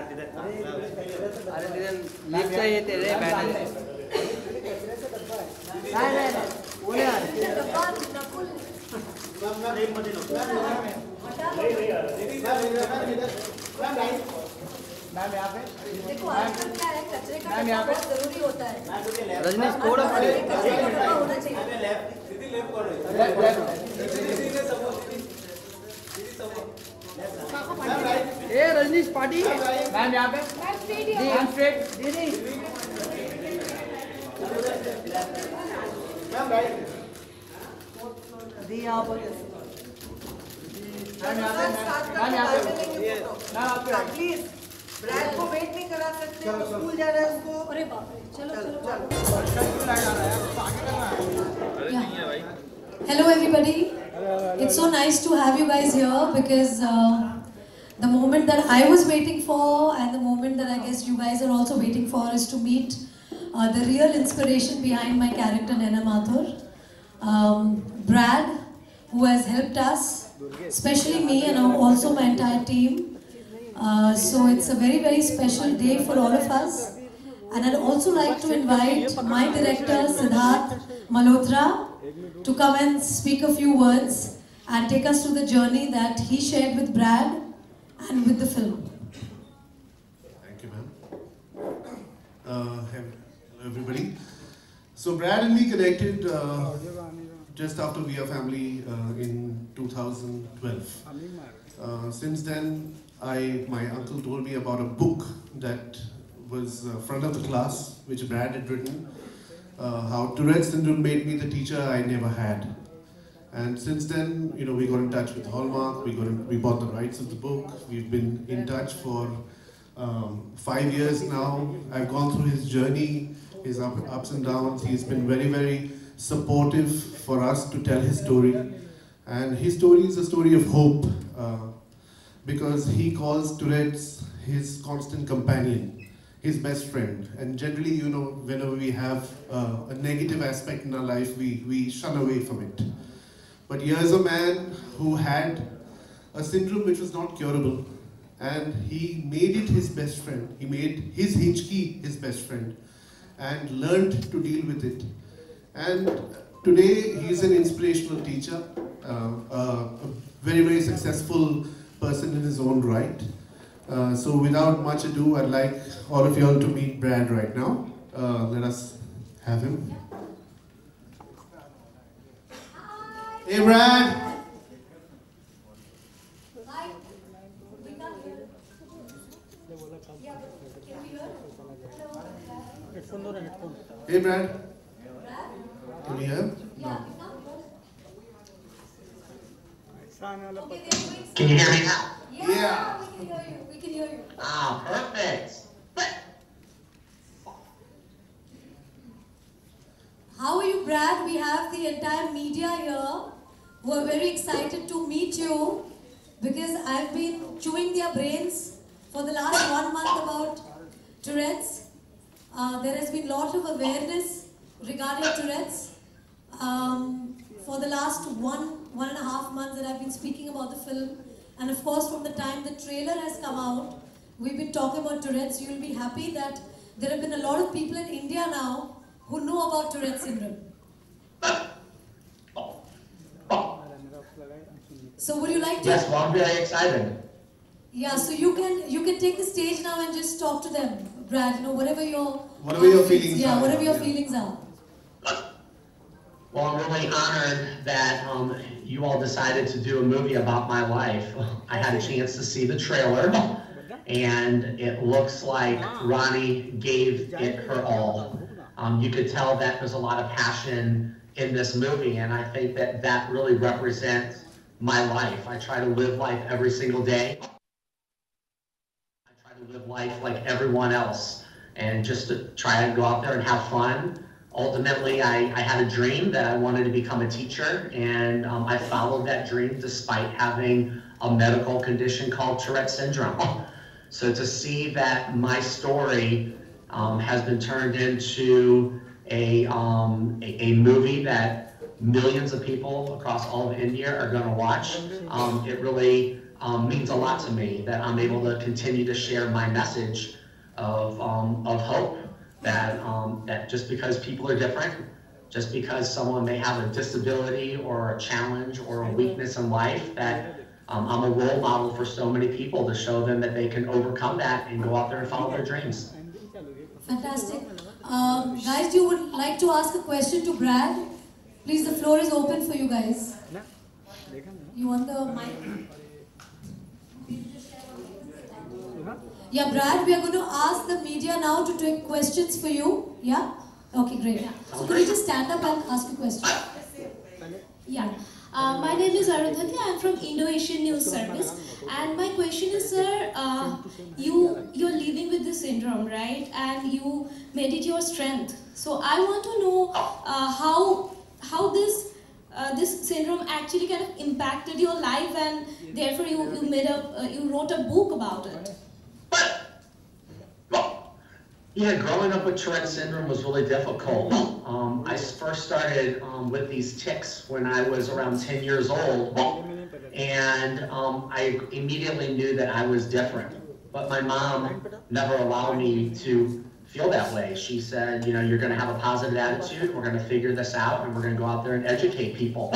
अरे दिन लिफ्ट चाहिए तेरे बैठने नहीं बोले यार मैम यहाँ पे देखो आजकल क्या है कचरे का बहुत जरूरी होता है रजनीश थोड़ा होना चाहिए ए रजनीश पार्टी मैम यहाँ पे मैम स्ट्रेट दीदी मैम राइट दी यहाँ पर मैम यहाँ पे मैम यहाँ पे मैम आप प्लीज ब्रैड को वेट नहीं करा सकते स्कूल जा रहा है उसको अरे बाप रे चलो Hello everybody. It's so nice to have you guys here because the moment that I was waiting for and the moment that I guess you guys are also waiting for is to meet the real inspiration behind my character Naina Mathur. Brad, who has helped us, especially me and also my entire team. So it's a very, very special day for all of us. And I'd also like to invite my director Siddharth Malhotra to come and speak a few words and take us through the journey that he shared with Brad and with the film. Thank you, ma'am. Hello, everybody. So Brad and me connected just after We Are Family in 2012. Since then, my uncle told me about a book that was front of the class, which Brad had written. How Tourette's syndrome made me the teacher I never had. And since then, you know, we got in touch with Hallmark, we bought the rights of the book. We've been in touch for 5 years now. I've gone through his journey, his ups and downs. He's been very, very supportive for us to tell his story. And his story is a story of hope, because he calls Tourette's his constant companion, his best friend. And generally, you know, whenever we have a negative aspect in our life, we shun away from it. But here's a man who had a syndrome which was not curable, and he made it his best friend. He made his Hichki his best friend and learned to deal with it. And today, he's an inspirational teacher, a very, very successful person in his own right. So without much ado, I'd like all of y'all to meet Brad right now. Let us have him. Hey Brad! Hi. We can't hear. Yeah, can we hear? Hey Brad! Can you hear? Yeah, No. we can't hear. Okay, Can you hear me now? Yeah, we can hear you. We can hear you. Ah, perfect. How are you, Brad? We have the entire media here who are very excited to meet you because I've been chewing their brains for the last 1 month about Tourette's. There has been a lot of awareness regarding Tourette's. For the last one and a half months that I've been speaking about the film, and of course from the time the trailer has come out, we've been talking about Tourette's. You'll be happy that there have been a lot of people in India now who know about Tourette's syndrome. So would you like to? Yes, well, I'm very excited. Yeah, so you can take the stage now and just talk to them, Brad. You know, whatever your feelings are. are. Whatever your feelings are. Well, I'm really honored that you all decided to do a movie about my life. I had a chance to see the trailer, and it looks like Rani gave it her all. You could tell that there's a lot of passion in this movie, and I think that that really represents my life. I try to live life every single day. I try to live life like everyone else, and just to try to go out there and have fun. Ultimately, I had a dream that I wanted to become a teacher, and I followed that dream despite having a medical condition called Tourette's syndrome. So to see that my story has been turned into a movie that millions of people across all of India are going to watch, it really means a lot to me, that I'm able to continue to share my message of hope, that just because people are different, just because someone may have a disability or a challenge or a weakness in life, that I'm a role model for so many people to show them that they can overcome that and go out there and follow their dreams. Fantastic. Guys, you would like to ask a question to Brad? Please, the floor is open for you guys. You want the mic? Yeah, Brad, we are going to ask the media now to take questions for you. Yeah? Okay, great. So could you just stand up and ask a question? Yeah. My name is Arundhati. I am from Indo-Asian News Service. And my question is, sir, you're living with this syndrome, right? And you made it your strength. So I want to know how this syndrome actually kind of impacted your life, and therefore you wrote a book about it. Yeah, growing up with Tourette syndrome was really difficult. I first started with these tics when I was around 10 years old, and I immediately knew that I was different. But my mom never allowed me to feel that way. She said, you know, you're going to have a positive attitude, we're going to figure this out, and we're going to go out there and educate people.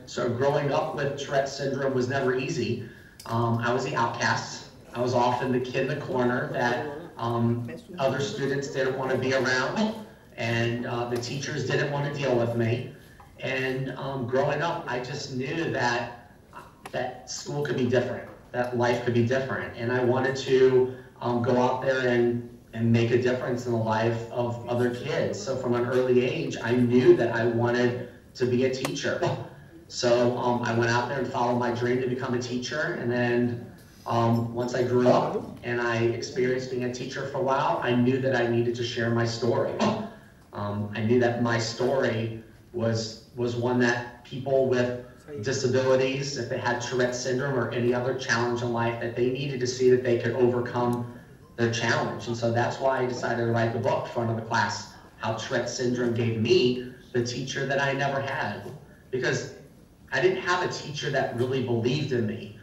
So growing up with Tourette syndrome was never easy. I was the outcast. I was often the kid in the corner that other students didn't want to be around, and the teachers didn't want to deal with me. And growing up, I just knew that school could be different, that life could be different, and I wanted to go out there and make a difference in the life of other kids. So from an early age, I knew that I wanted to be a teacher. So I went out there and followed my dream to become a teacher, and then once I grew up and I experienced being a teacher for a while, I knew that I needed to share my story. I knew that my story was one that people with disabilities, if they had Tourette syndrome or any other challenge in life, that they needed to see that they could overcome their challenge. And so that's why I decided to write the book in front of the class, how Tourette syndrome gave me the teacher that I never had. Because I didn't have a teacher that really believed in me.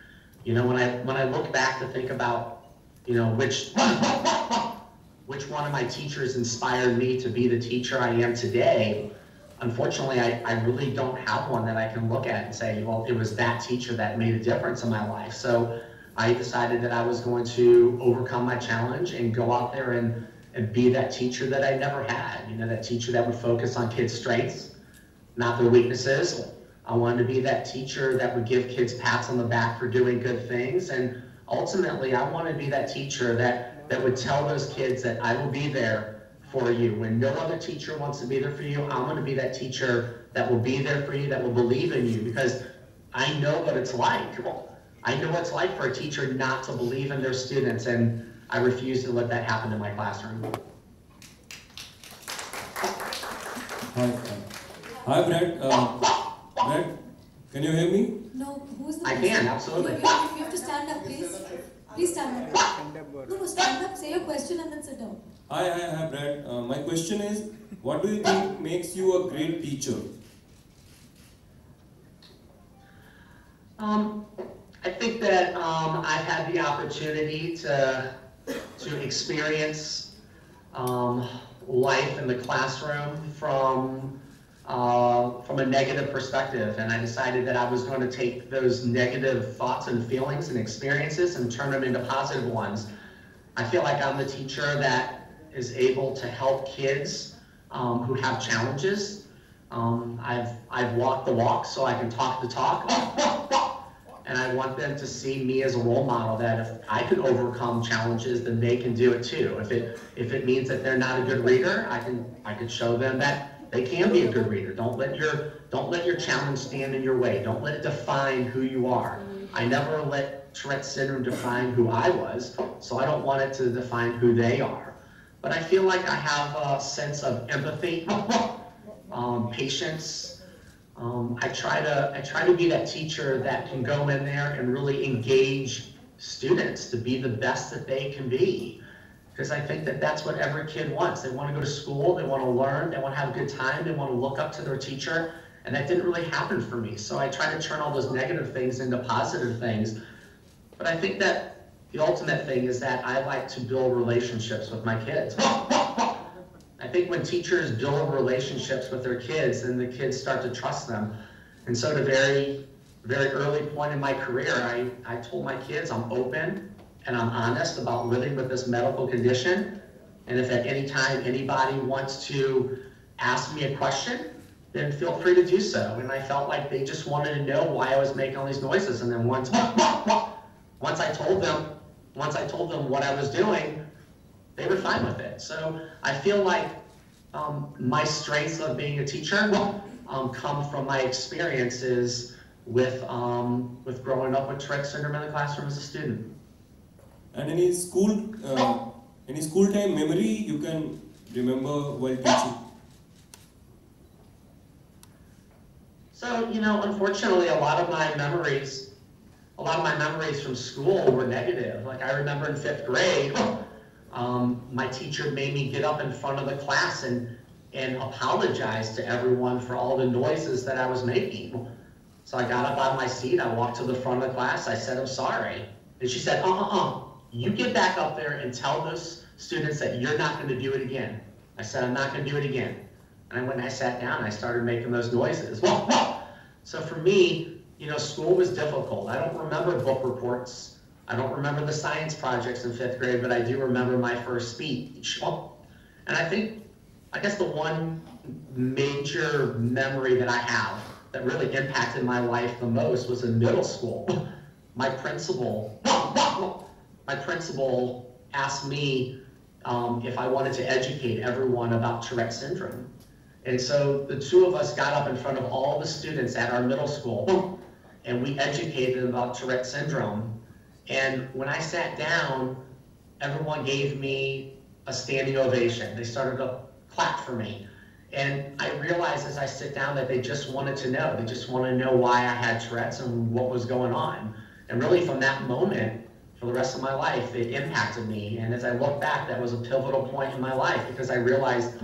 You know, when I look back to think about, you know, which one of my teachers inspired me to be the teacher I am today, unfortunately, I really don't have one that I can look at and say, well, it was that teacher that made a difference in my life. So I decided that I was going to overcome my challenge and go out there and be that teacher that I never had. You know, that teacher that would focus on kids' strengths, not their weaknesses. I wanted to be that teacher that would give kids pats on the back for doing good things. And ultimately, I want to be that teacher that would tell those kids that I will be there for you. When no other teacher wants to be there for you, I'm going to be that teacher that will be there for you, that will believe in you, because I know what it's like. I know what it's like for a teacher not to believe in their students, and I refuse to let that happen in my classroom. Hi, Brad. Brad, can you hear me? No, who's the I can, absolutely. You have to stand up, please. Please stand up. No, stand up, say your question and then sit down. Hi, Brad. My question is, what do you think makes you a great teacher? I think that I've had the opportunity to experience life in the classroom from a negative perspective, and I decided that I was going to take those negative thoughts and feelings and experiences and turn them into positive ones. I feel like I'm the teacher that is able to help kids who have challenges. I've walked the walk so I can talk the talk, and I want them to see me as a role model, that if I could overcome challenges, then they can do it too. If it means that they're not a good reader, I can show them that they can be a good reader. Don't let your challenge stand in your way. Don't let it define who you are. I never let Tourette syndrome define who I was, so I don't want it to define who they are. But I feel like I have a sense of empathy, patience. I try to be that teacher that can go in there and really engage students to be the best that they can be. Because I think that that's what every kid wants. They want to go to school, they want to learn, they want to have a good time, they want to look up to their teacher, and that didn't really happen for me. So I try to turn all those negative things into positive things. But I think that the ultimate thing is that I like to build relationships with my kids. I think when teachers build relationships with their kids, then the kids start to trust them. And so at a very, very early point in my career, I told my kids I'm open and I'm honest about living with this medical condition. And if at any time anybody wants to ask me a question, then feel free to do so. And I felt like they just wanted to know why I was making all these noises. And then once I told them what I was doing, they were fine with it. So I feel like my strengths of being a teacher come from my experiences with growing up with Tourette syndrome in the classroom as a student. And any school time memory you can remember while teaching? So, you know, unfortunately, a lot of my memories from school were negative. Like I remember in 5th grade, my teacher made me get up in front of the class and apologize to everyone for all the noises that I was making. So I got up out of my seat, I walked to the front of the class, I said, I'm sorry. And she said, you get back up there and tell those students that you're not going to do it again. I said, I'm not going to do it again. And when I sat down, I started making those noises. So for me, you know, school was difficult. I don't remember book reports. I don't remember the science projects in 5th grade, but I do remember my first speech. And I guess the one major memory that I have that really impacted my life the most was in middle school. My principal asked me if I wanted to educate everyone about Tourette syndrome. And so the two of us got up in front of all the students at our middle school and we educated them about Tourette syndrome. And when I sat down, everyone gave me a standing ovation. They started to clap for me. And I realized as I sit down that they just wanted to know. They just wanted to know why I had Tourette's and what was going on. And really from that moment, for the rest of my life, it impacted me. And as I look back, that was a pivotal point in my life because I realized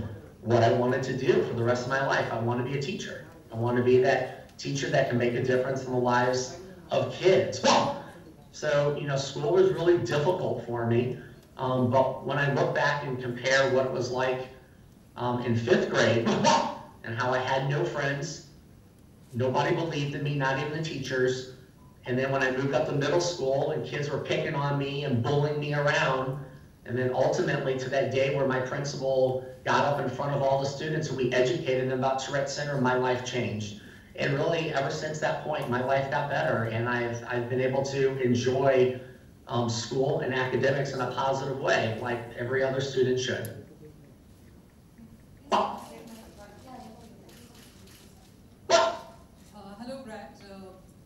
what I wanted to do for the rest of my life. I want to be a teacher. I want to be that teacher that can make a difference in the lives of kids. So, you know, school was really difficult for me. But when I look back and compare what it was like in 5th grade and how I had no friends, nobody believed in me, not even the teachers. And then when I moved up to middle school and kids were picking on me and bullying me around, and then ultimately to that day where my principal got up in front of all the students and we educated them about Tourette syndrome, my life changed. And really, ever since that point, my life got better, and I've been able to enjoy school and academics in a positive way, like every other student should. Hello, Brad.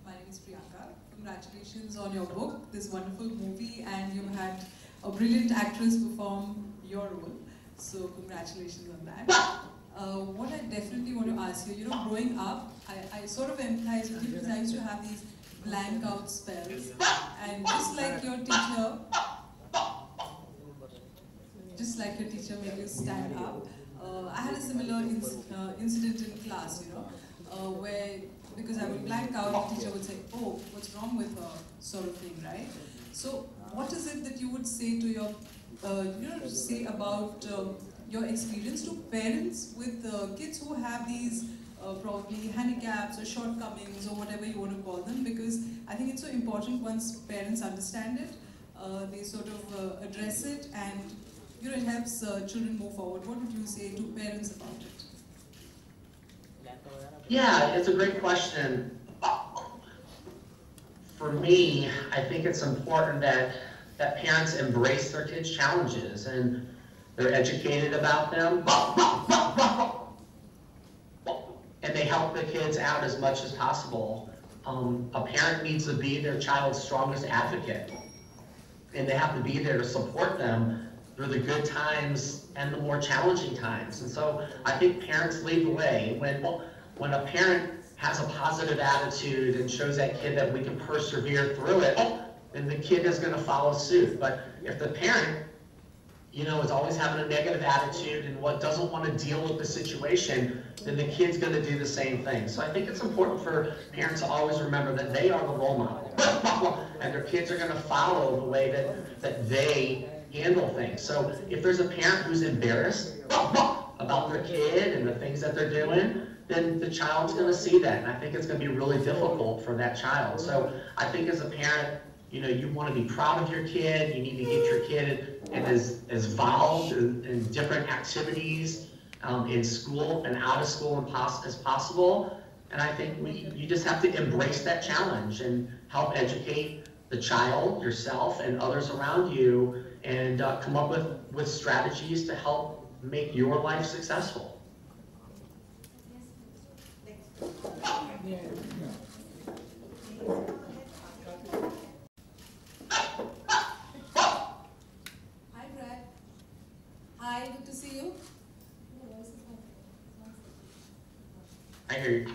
My name is Priyanka. Congratulations on your book, this wonderful movie, and you had a brilliant actress perform your role. So congratulations on that. What I definitely want to ask you, you know, growing up, I sort of empathize with you because I used to have these blank out spells, and just like your teacher made you stand up, I had a similar incident in class, you know, where because I would blank out, the teacher would say, oh, what's wrong with her, sort of thing, right? So what is it that you would say to your, say about your experience to parents with kids who have these probably handicaps or shortcomings or whatever you want to call them, because I think it's so important once parents understand it, they sort of address it, and you know, it helps children move forward. What would you say to parents about it? Yeah, it's a great question. For me, I think it's important that parents embrace their kids' challenges and they're educated about them, and they help the kids out as much as possible. A parent needs to be their child's strongest advocate, and they have to be there to support them through the good times and the more challenging times. And so I think parents lead the way. When a parent has a positive attitude and shows that kid that we can persevere through it, then the kid is going to follow suit. But if the parent is always having a negative attitude and doesn't want to deal with the situation, then the kid's going to do the same thing. So I think it's important for parents to always remember that they are the role model, and their kids are going to follow the way that they handle things. So if there's a parent who's embarrassed about their kid and the things that they're doing, then the child's going to see that, and I think it's going to be really difficult for that child. So I think as a parent, you want to be proud of your kid. You need to get your kid as involved in different activities in school and out of school as possible. And I think you just have to embrace that challenge and help educate the child, yourself, and others around you, and come up with strategies to help make your life successful. Hi, Brad. Hi, good to see you. I hear you.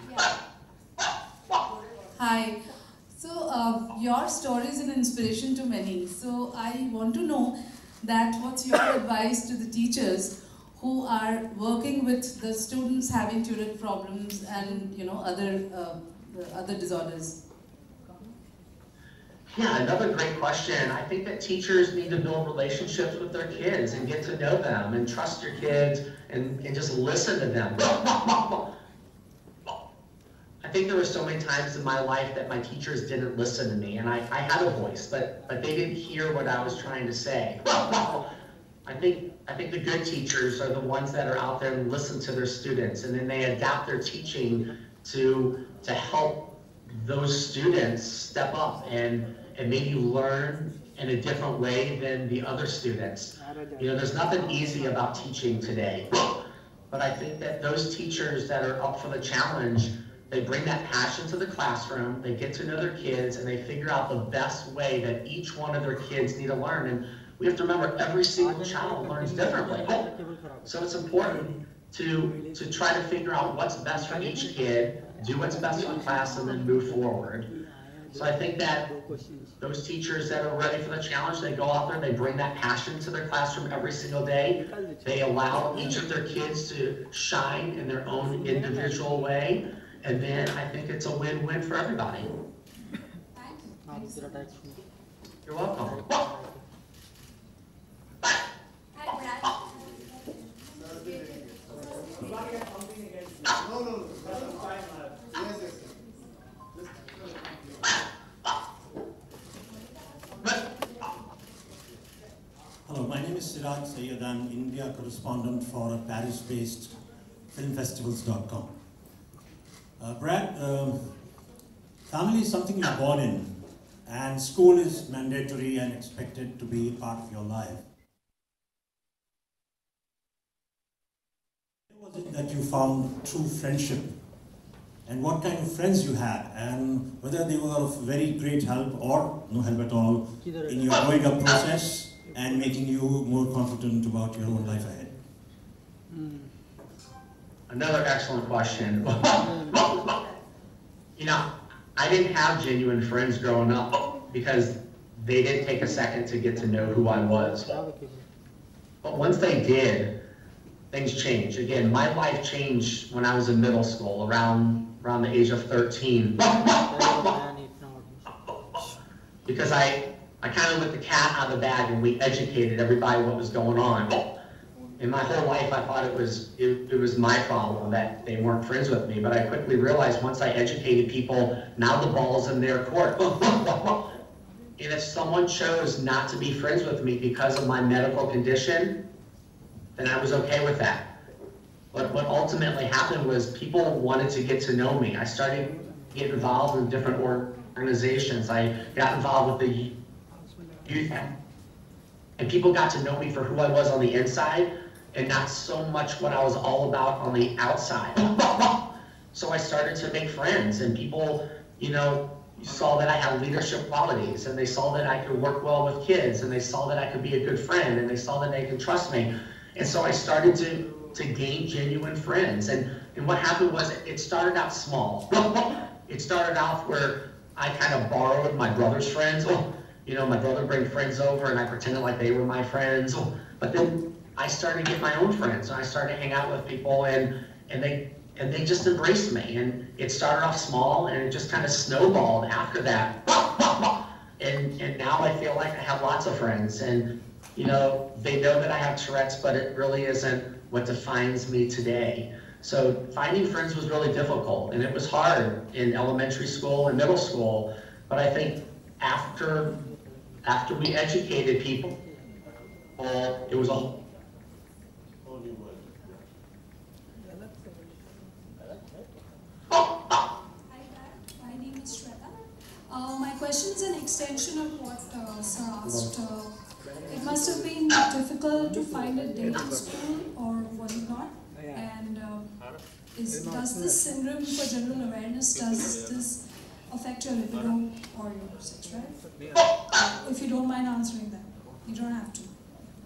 Hi. So, your story is an inspiration to many. So, I want to know that what's your advice to the teachers who are working with the students having Tourette problems and other disorders? Yeah, another great question. I think that teachers need to build relationships with their kids and get to know them and trust your kids and just listen to them. I think there were so many times in my life that my teachers didn't listen to me, and I had a voice, but they didn't hear what I was trying to say. I think the good teachers are the ones that are out there and listen to their students, and then they adapt their teaching to help those students step up and maybe learn in a different way than the other students. There's nothing easy about teaching today, but I think that those teachers that are up for the challenge, they bring that passion to the classroom, they get to know their kids, and they figure out the best way that each one of their kids need to learn. And we have to remember every single child learns differently. So it's important to try to figure out what's best for each kid, do what's best for the class, and then move forward. So I think that those teachers that are ready for the challenge, they go out there, they bring that passion to their classroom every single day. They allow each of their kids to shine in their own individual way. And then I think it's a win-win for everybody. You're welcome. Hello, my name is Siraj Sayyed. I'm India correspondent for Paris-based filmfestivals.com. Brad, family is something you're born in, and school is mandatory and expected to be part of your life. Where was it that you found true friendship, and what kind of friends you had, and whether they were of very great help or no help at all in your growing up process and making you more confident about your own life ahead? Another excellent question. I didn't have genuine friends growing up because they didn't take a second to get to know who I was. But once they did, things changed. Again, my life changed when I was in middle school, around the age of 13. Because I kind of let the cat out of the bag and we educated everybody what was going on. In my whole life, I thought it was my problem that they weren't friends with me, but I quickly realized once I educated people, now the ball's in their court. And if someone chose not to be friends with me because of my medical condition, then I was okay with that. But what ultimately happened was people wanted to get to know me. I started getting involved in different organizations. I got involved with the youth, and people got to know me for who I was on the inside and not so much what I was all about on the outside. So I started to make friends, and people, saw that I had leadership qualities, and they saw that I could work well with kids, and they saw that I could be a good friend, and they saw that they could trust me. And so I started to gain genuine friends. And what happened was it started out small. It started off where I kind of borrowed my brother's friends. my brother would bring friends over and I pretended like they were my friends. But then I started to get my own friends. And I started to hang out with people and they just embraced me. And it started off small and it just kind of snowballed after that. And now I feel like I have lots of friends. And, they know that I have Tourette's, but it really isn't what defines me today. So finding friends was really difficult, and it was hard in elementary school and middle school. But I think after we educated people, it was a whole new world. Hi, my name is Shweta. My question is an extension of what Sir asked. It must have been difficult to find a date in school, or was it not? And does this syndrome for general awareness, does this affect your libido or your sex drive? If you don't mind answering that. You don't have to.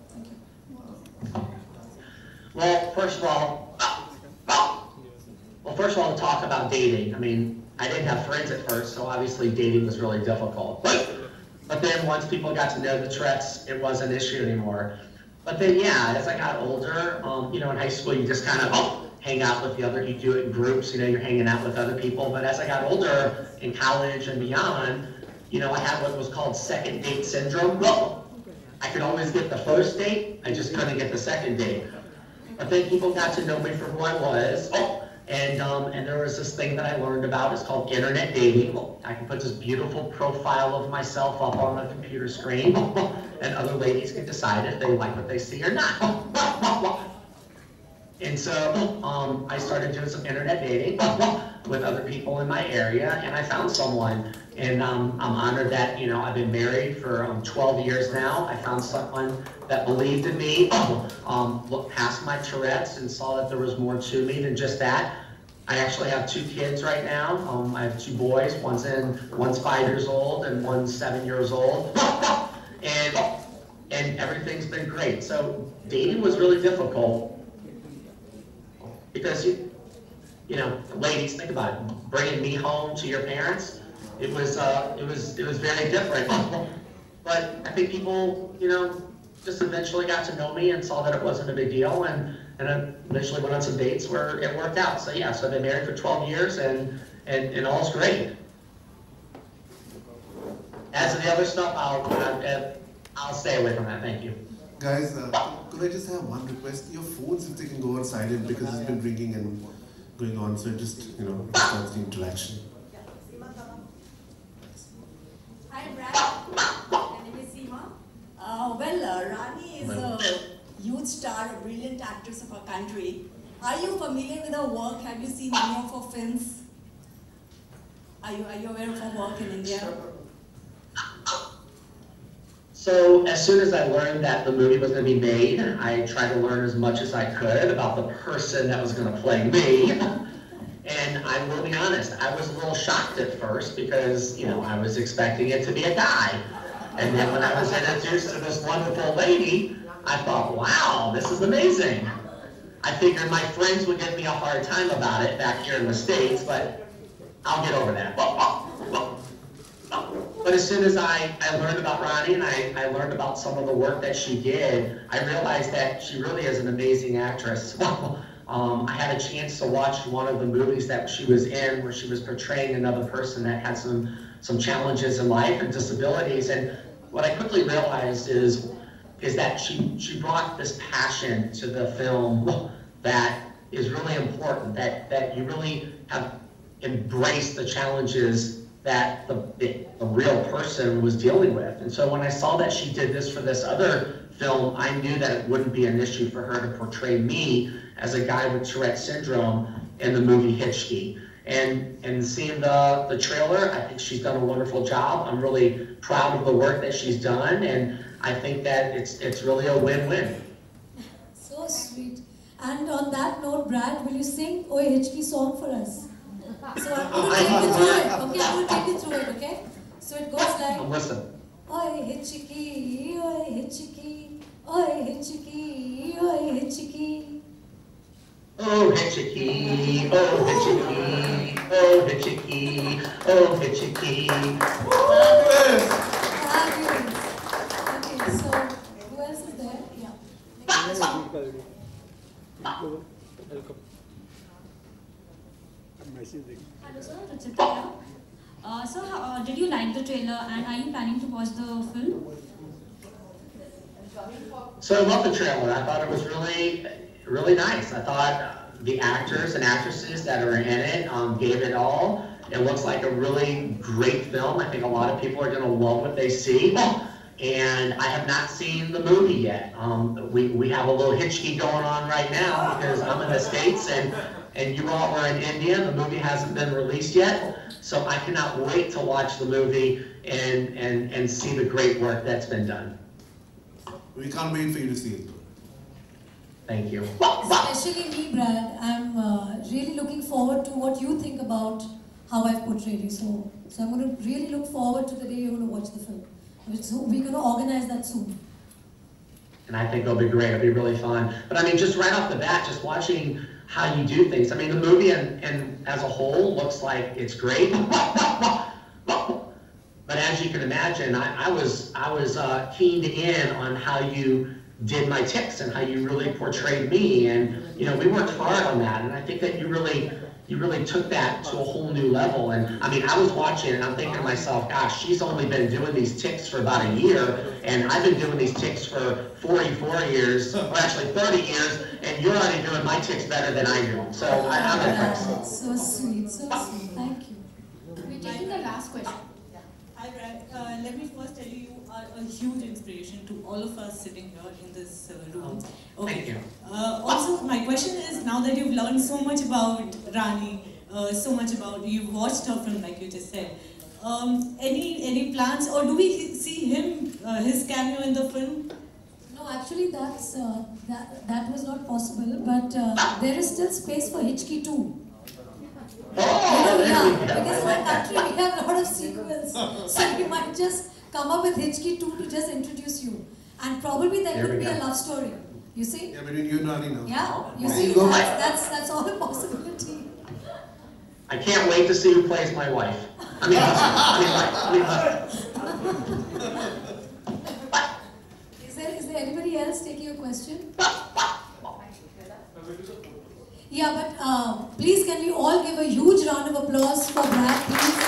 Thank you. Well, first of all, to talk about dating. I mean, I didn't have friends at first, so obviously dating was really difficult. But then once people got to know the Tourette's, it wasn't an issue anymore. But then, yeah, as I got older, in high school, you just kind of hang out with you do it in groups, you're hanging out with other people. But as I got older, in college and beyond, I had what was called second date syndrome. I could always get the first date, I just couldn't get the second date. But then people got to know me for who I was. And there was this thing that I learned about, it's called internet dating. I can put this beautiful profile of myself up on the computer screen, and other ladies can decide if they like what they see or not. And so I started doing some internet dating with other people in my area, and I found someone. And I'm honored that, I've been married for 12 years now. I found someone that believed in me, looked past my Tourette's and saw that there was more to me than just that. I actually have 2 kids right now. I have 2 boys. One's 5 years old and one's 7 years old. And everything's been great. So dating was really difficult because, ladies, think about it. Bringing me home to your parents, it was very different. But I think people, just eventually got to know me and saw that it wasn't a big deal, and I eventually went on some dates where it worked out. So yeah, so I've been married for 12 years and all's great. As for the other stuff, I'll stay away from that. Thank you. Guys, could I just have one request? Your phones, if they can go on silent, because it's been ringing and going on, so it just, starts the interaction. Hi, Brad. My name is Seema. Rani is a huge star, a brilliant actress of our country. Are you familiar with her work? Have you seen any of her films? Are you aware of her work in India? So as soon as I learned that the movie was going to be made, I tried to learn as much as I could about the person that was going to play me. And I will be honest, I was a little shocked at first because, I was expecting it to be a guy. And then when I was introduced to this wonderful lady, I thought, wow, this is amazing. I figured my friends would give me a hard time about it back here in the States, but I'll get over that. But as soon as I learned about Rani and I learned about some of the work that she did, I realized that she really is an amazing actress. I had a chance to watch one of the movies that she was in where she was portraying another person that had some challenges in life and disabilities. And what I quickly realized is that she brought this passion to the film that is really important, that you really have embraced the challenges that the real person was dealing with. And so when I saw that she did this for this other film, I knew that it wouldn't be an issue for her to portray me as a guy with Tourette syndrome in the movie Hichki. And seeing the trailer, I think she's done a wonderful job. I'm really proud of the work that she's done, and I think that it's really a win-win. So sweet. And on that note, Brad, will you sing Oye Hichki song for us? So I'm going to take you through it, okay? I'm going to take you through it, okay? So it goes like... Listen. Oye Hichki, Oye Hichki, Oye Hichki, Oye Hichki. Oh Hichki, oh Hichki, oh Hichki, oh Hichki. Fabulous. Okay, so who else is there? Yeah. Next question. Hello sir, Ruchita here. So did you like the trailer and are you planning to watch the film? So I love the trailer. I thought it was really, really nice. I thought the actors and actresses that are in it gave it all. It looks like a really great film. I think a lot of people are going to love what they see. And I have not seen the movie yet. We have a little Hichki going on right now because I'm in the States and you all are in India. The movie hasn't been released yet. So I cannot wait to watch the movie and see the great work that's been done. We can't wait for you to see it. Thank you. Especially me, Brad. I'm really looking forward to what you think about how I've portrayed you. So I'm going to really look forward to the day you're going to watch the film. So we're going to organize that soon. And I think it'll be great. It'll be really fun. But I mean, just right off the bat, just watching how you do things. I mean, the movie and as a whole looks like it's great. But as you can imagine, I was keened in on how you did my tics and how you really portrayed me. And you know, we worked hard on that. And I think that you really took that to a whole new level. And I mean, I was watching and I'm thinking to myself, gosh, she's only been doing these tics for about a year, and I've been doing these tics for 44 years, or actually 30 years, and you're already doing my tics better than I do. So I'm impressed. So sweet, so sweet. Thank you. We're taking the last question. Hi Brad, let me first tell you, you are a huge inspiration to all of us sitting here in this room. Okay. Thank you. Also, my question is, now that you've learned so much about Rani, so much about, you've watched her film like you just said, any plans, or do we see him, his cameo in the film? No, actually that was not possible, but there is still space for Hichki too. Yeah, because in our country we have a lot of sequels, so we might just come up with Hichki 2 to just introduce you, and probably there could be a love story. You see? Yeah, between you and Rani now. Yeah, you see, that's all a possibility. I can't wait to see who plays my wife. I mean, Is there anybody else taking a question? Yeah, but please can we all give a huge round of applause for Brad, please?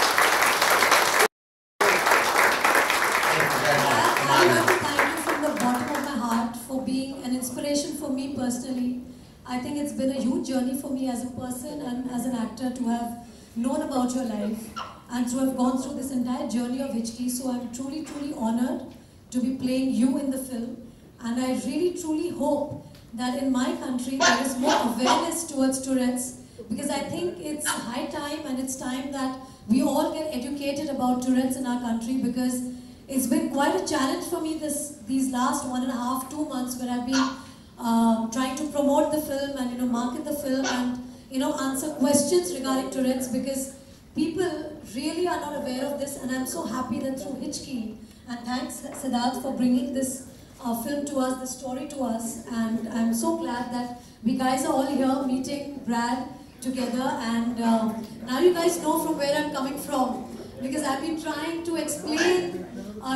I want to thank you from the bottom of my heart for being an inspiration for me personally. I think it's been a huge journey for me as a person and as an actor to have known about your life and to have gone through this entire journey of Hichki. So I'm truly, truly honored to be playing you in the film. And I really, truly hope that in my country there is more awareness towards Tourette's, because I think it's high time and it's time that we all get educated about Tourette's in our country, because it's been quite a challenge for me these last 1.5, 2 months where I've been trying to promote the film and market the film and answer questions regarding Tourette's, because people really are not aware of this, and I'm so happy that through Hichki, and thanks Siddharth for bringing this film to us, the story to us, and I'm so glad that we guys are all here meeting Brad together, and now you guys know from where I'm coming from, because I've been trying to explain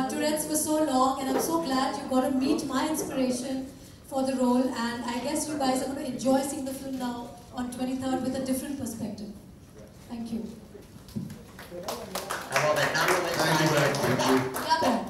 Tourette's for so long, and I'm so glad you got to meet my inspiration for the role, and I guess you guys are going to enjoy seeing the film now on 23rd with a different perspective. Thank you. I love it. I'm really excited. Thank you. Yeah, Brad.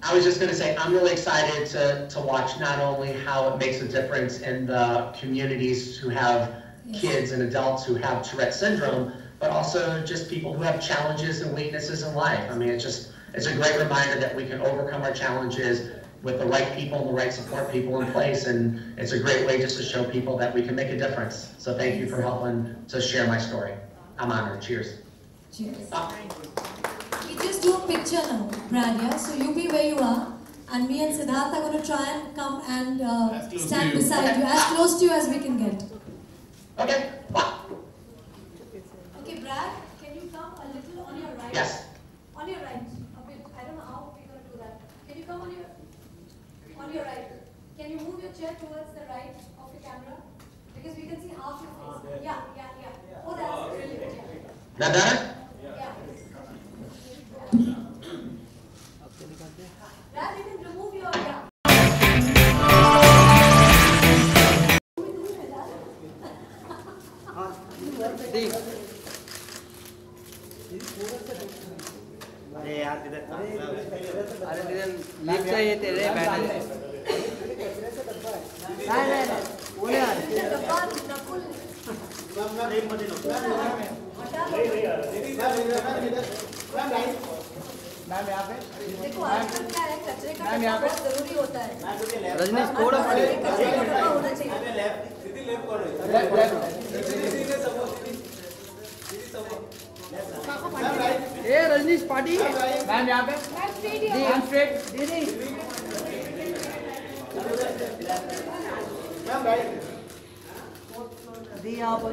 I was just going to say, I'm really excited to watch not only how it makes a difference in the communities who have kids and adults who have Tourette syndrome, but also just people who have challenges and weaknesses in life. I mean, it's a great reminder that we can overcome our challenges with the right people and the right support people in place, and it's a great way just to show people that we can make a difference. So thank you for helping to share my story. I'm honored. Cheers. Cheers. We just do a picture now, Brad, yeah? So you be where you are, and me and Siddharth are going to try and come and stand beside you, as close to you as we can get. Okay. Okay, Brad, can you come a little on your right? Yes. On your right, a bit. I don't know how we're going to do that. Can you come on your right? Can you move your chair towards the right of your camera? Because we can see half your face. Yeah. Oh, that's brilliant. Yeah. That better? Yeah. अरे यार अरे lift चाहिए तेरे बैठने नहीं बोले यार ma'am यहाँ पे देखो आजकल क्या है, कचरे का डब्बा बहुत जरूरी होता है। रजनीश कोड कचरे का डब्बा होना चाहिए। ए रजनीश पार्टी मैम यहाँ पे मैम स्ट्रेट दीदी दी यहाँ पर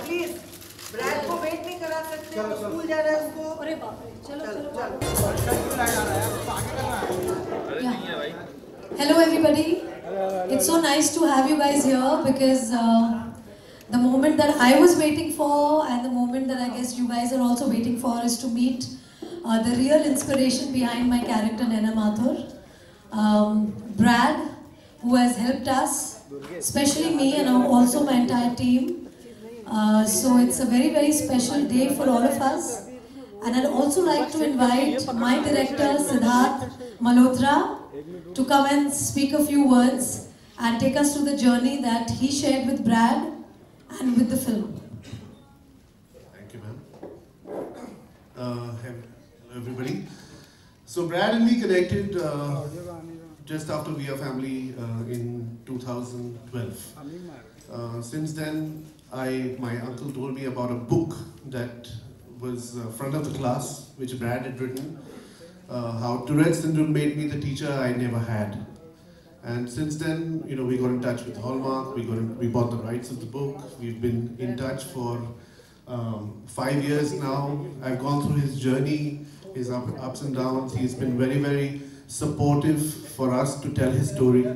प्लीज ब्रैड को वेट नहीं करा सकते, स्कूल जा रहा है उसको। अरे बाप रे, चलो चलो Hello everybody. It's so nice to have you guys here because the moment that I was waiting for and the moment that I guess you guys are also waiting for is to meet the real inspiration behind my character Nana Mathur. Brad, who has helped us, especially me and also my entire team. So it's a very, very special day for all of us. And I'd also like to invite my director, Siddharth Malhotra, to come and speak a few words and take us through the journey that he shared with Brad and with the film. Thank you, ma'am. Hello, everybody. So Brad and me connected just after We Are Family in 2012. Since then, my uncle told me about a book that was front of the class, which Brad had written. How Tourette's syndrome made me the teacher I never had. And since then, you know, we got in touch with Hallmark, we bought the rights of the book. We've been in touch for 5 years now. I've gone through his journey, his ups and downs. He's been very, very supportive for us to tell his story.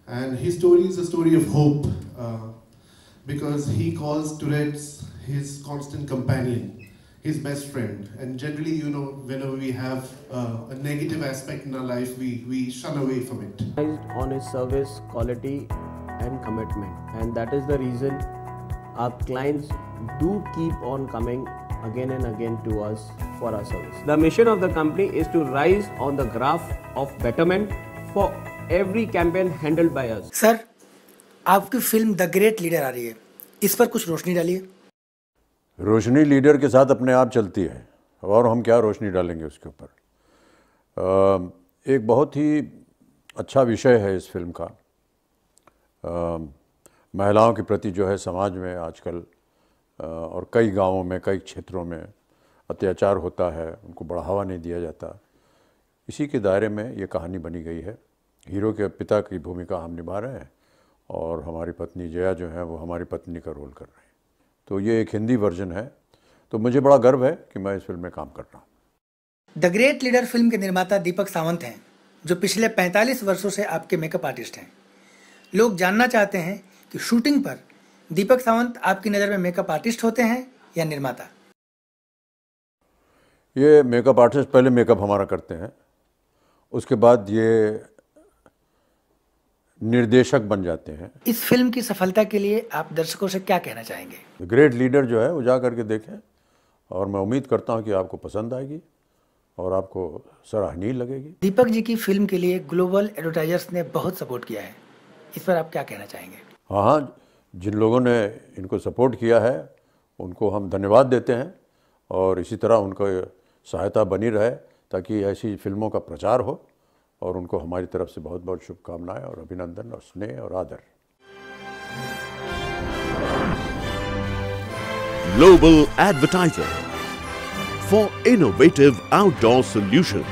And his story is a story of hope, because he calls Tourette's his constant companion, his best friend. And generally, you know, whenever we have a negative aspect in our life, we shun away from it. On his service, quality and commitment. And that is the reason our clients do keep on coming again and again to us for our service. The mission of the company is to rise on the graph of betterment for every campaign handled by us. Sir, आपकी film the great leader आ रही है, इस पर कुछ रोशनी डालिए। रोशनी leader के साथ अपने आप चलती है और हम क्या रोशनी डालेंगे उसके ऊपर। एक बहुत ही अच्छा विषय है इस फिल्म का। महिलाओं के प्रति जो है समाज में आजकल और कई गांवों में, कई क्षेत्रों में अत्याचार होता है, उनको बढ़ावा नहीं दिया जाता। इसी के दायरे में ये कहानी बनी गई है। हीरो के पिता की भूमिका हम निभा रहे हैं और हमारी पत्नी जया जो है वो हमारी पत्नी का रोल कर रहे हैं। तो ये एक हिंदी वर्जन है, तो मुझे बड़ा गर्व है कि मैं इस फिल्म में काम कर रहा हूँ। द ग्रेट लीडर फिल्म के निर्माता दीपक सावंत हैं, जो पिछले 45 वर्षों से आपके मेकअप आर्टिस्ट हैं। लोग जानना चाहते हैं कि शूटिंग पर दीपक सावंत आपकी नज़र में मेकअप आर्टिस्ट होते हैं या निर्माता? ये मेकअप आर्टिस्ट पहले मेकअप हमारा करते हैं, उसके बाद ये निर्देशक बन जाते हैं। इस फिल्म की सफलता के लिए आप दर्शकों से क्या कहना चाहेंगे? ग्रेट लीडर जो है वो जा करके देखें और मैं उम्मीद करता हूं कि आपको पसंद आएगी और आपको सराहनीय लगेगी। दीपक जी की फिल्म के लिए ग्लोबल एडवर्टाइजर्स ने बहुत सपोर्ट किया है, इस पर आप क्या कहना चाहेंगे? हाँ, जिन लोगों ने इनको सपोर्ट किया है उनको हम धन्यवाद देते हैं और इसी तरह उनको सहायता बनी रहे ताकि ऐसी फिल्मों का प्रचार हो और उनको हमारी तरफ से बहुत बहुत शुभकामनाएं और अभिनंदन और स्नेह और आदर। Global Advertiser for innovative outdoor solutions.